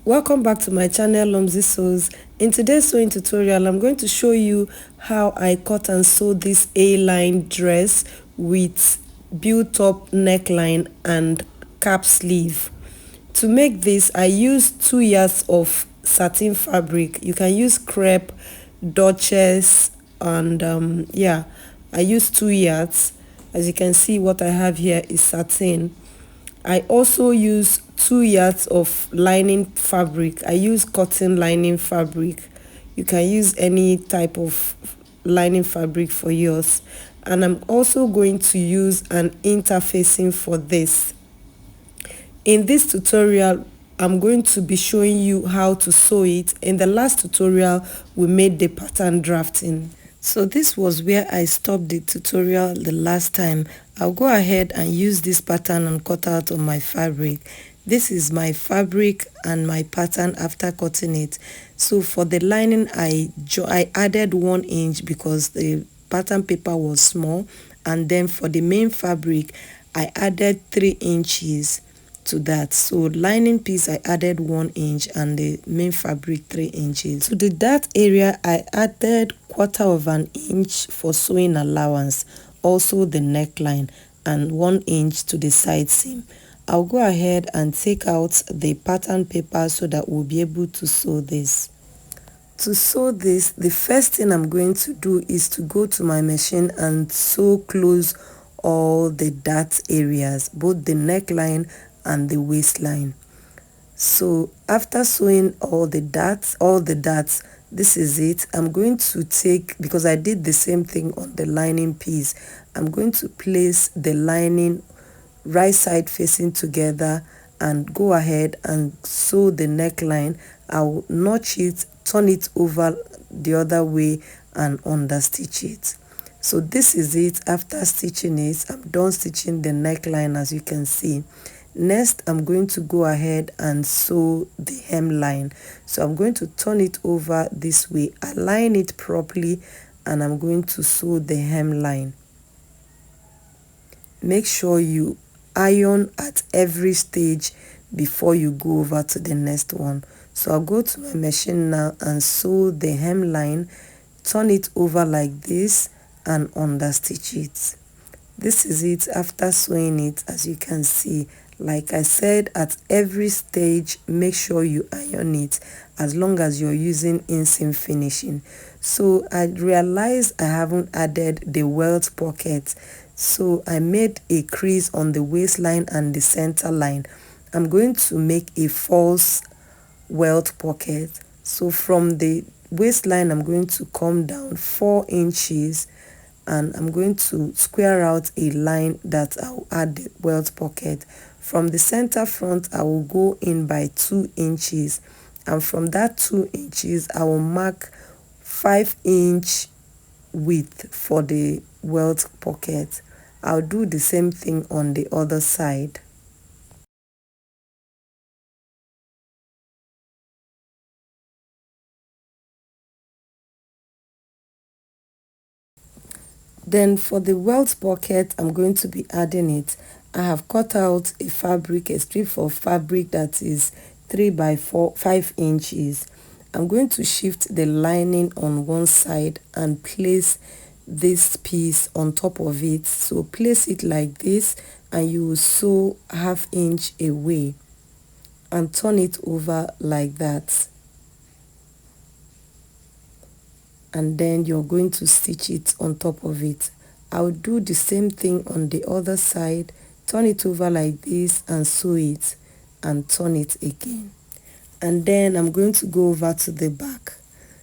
Welcome back to my channel Lomzy Sews. In today's sewing tutorial, I'm going to show you how I cut and sew this A-line dress with built-up neckline and cap sleeve. To make this, I used 2 yards of satin fabric. You can use crepe, Duchess, and I used 2 yards. As you can see, what I have here is satin. I also use 2 yards of lining fabric. I use cotton lining fabric. You can use any type of lining fabric for yours. And I'm also going to use an interfacing for this. In this tutorial, I'm going to be showing you how to sew it. In the last tutorial, we made the pattern drafting. So this was where I stopped the tutorial the last time. I'll go ahead and use this pattern and cut out on my fabric. This is my fabric and my pattern after cutting it. So for the lining, I added 1 inch because the pattern paper was small, and then for the main fabric, I added 3 inches to that. So lining piece I added 1 inch and the main fabric 3 inches. To the dart area I added 1/4 of an inch for sewing allowance, also the neckline, and 1 inch to the side seam. I'll go ahead and take out the pattern paper so that we'll be able to sew this. To sew this, the first thing I'm going to do is to go to my machine and sew close all the dart areas, both the neckline and the waistline. So after sewing all the darts, this is it. I'm going to take, because I did the same thing on the lining piece, I'm going to place the lining right side facing together and go ahead and sew the neckline. I'll notch it, turn it over the other way, and understitch it. So this is it. After stitching it, I'm done stitching the neckline, as you can see. Next, I'm going to go ahead and sew the hemline. So I'm going to turn it over this way, align it properly, and I'm going to sew the hemline. Make sure you iron at every stage before you go over to the next one. So I'll go to my machine now and sew the hemline, turn it over like this, and understitch it. This is it after sewing it. As you can see, like I said, at every stage make sure you iron it, as long as you're using inseam finishing. So I realized I haven't added the welt pocket, so I made a crease on the waistline and the center line. I'm going to make a false welt pocket. So from the waistline I'm going to come down 4 inches, and I'm going to square out a line that I'll add the welt pocket. From the center front, I will go in by 2 inches, and from that 2 inches, I will mark 5-inch width for the welt pocket. I'll do the same thing on the other side. Then for the welt pocket, I'm going to be adding it. I have cut out a fabric, a strip of fabric that is 3 by 5 inches. I'm going to shift the lining on one side and place this piece on top of it. So place it like this, and you will sew 1/2 inch away and turn it over like that. And then you're going to stitch it on top of it. I'll do the same thing on the other side, turn it over like this and sew it, and turn it again. And then I'm going to go over to the back.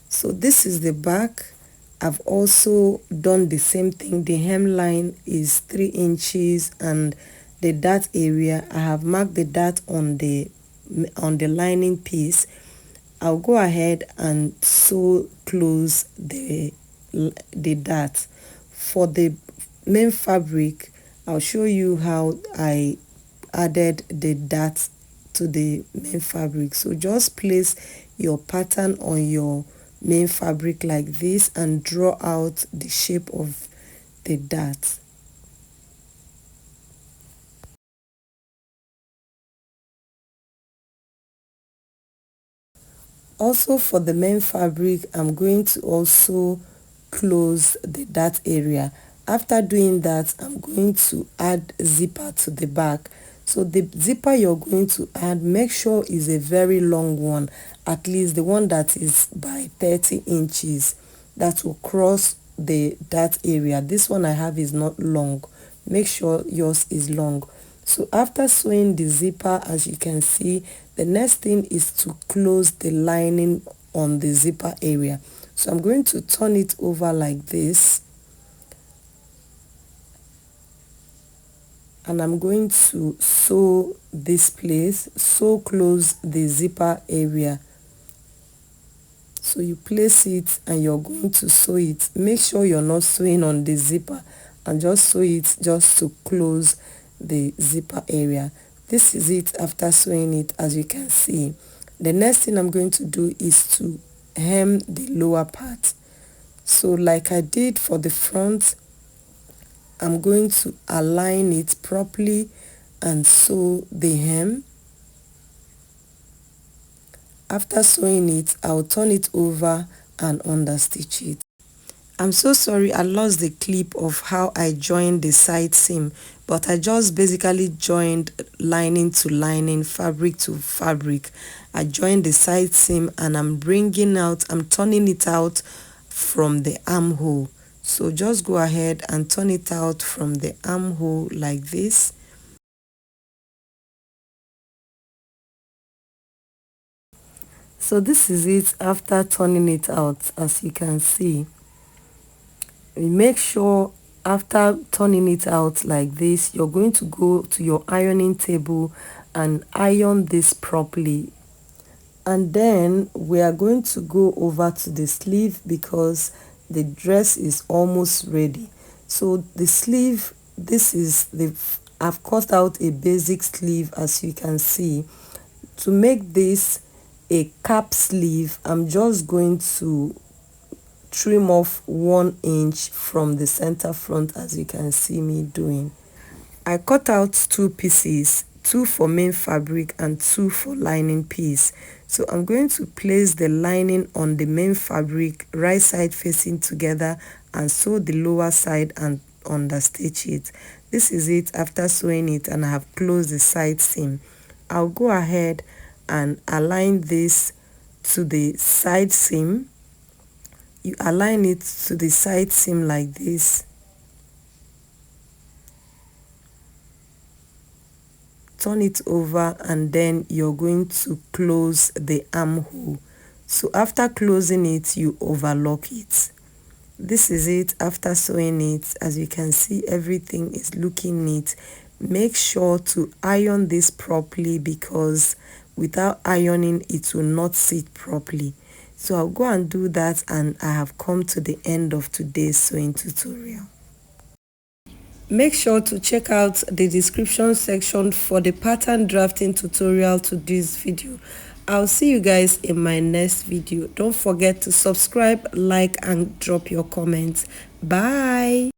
So this is the back. I've also done the same thing. The hemline is 3 inches, and the dart area, I have marked the dart on the lining piece. I'll go ahead and sew close the dart. For the main fabric, I'll show you how I added the dart to the main fabric. So just place your pattern on your main fabric like this and draw out the shape of the dart. Also for the main fabric, I'm going to also close that area. After doing that, I'm going to add zipper to the back. So the zipper you're going to add, make sure is a very long one, at least the one that is by 30 inches, that will cross that area. This one I have is not long. Make sure yours is long. So after sewing the zipper, as you can see, the next thing is to close the lining on the zipper area. So I'm going to turn it over like this, and I'm going to sew this place, sew close the zipper area. So you place it and you're going to sew it. Make sure you're not sewing on the zipper, and just sew it just to close the zipper area. This is it after sewing it, as you can see. The next thing I'm going to do is to hem the lower part. So like I did for the front, I'm going to align it properly and sew the hem. After sewing it, I'll turn it over and understitch it. I'm so sorry I lost the clip of how I joined the side seam, but I just basically joined lining to lining, fabric to fabric. I joined the side seam and I'm turning it out from the armhole. So just go ahead and turn it out from the armhole like this. So this is it after turning it out, as you can see. Make sure after turning it out like this, you're going to go to your ironing table and iron this properly. And then we are going to go over to the sleeve because the dress is almost ready. So the sleeve, I've cut out a basic sleeve, as you can see. To make this a cap sleeve, I'm just going to trim off 1 inch from the center front, as you can see me doing. I cut out 2 pieces, 2 for main fabric and 2 for lining piece. So I'm going to place the lining on the main fabric, right side facing together, and sew the lower side and understitch it. This is it after sewing it and I have closed the side seam. I'll go ahead and align this to the side seam. You align it to the side seam like this. Turn it over and then you're going to close the armhole. So after closing it, you overlock it. This is it after sewing it. As you can see, everything is looking neat. Make sure to iron this properly because without ironing it will not sit properly. So I'll go and do that, and I have come to the end of today's sewing tutorial. Make sure to check out the description section for the pattern drafting tutorial to this video. I'll see you guys in my next video. Don't forget to subscribe, like, and drop your comments. Bye.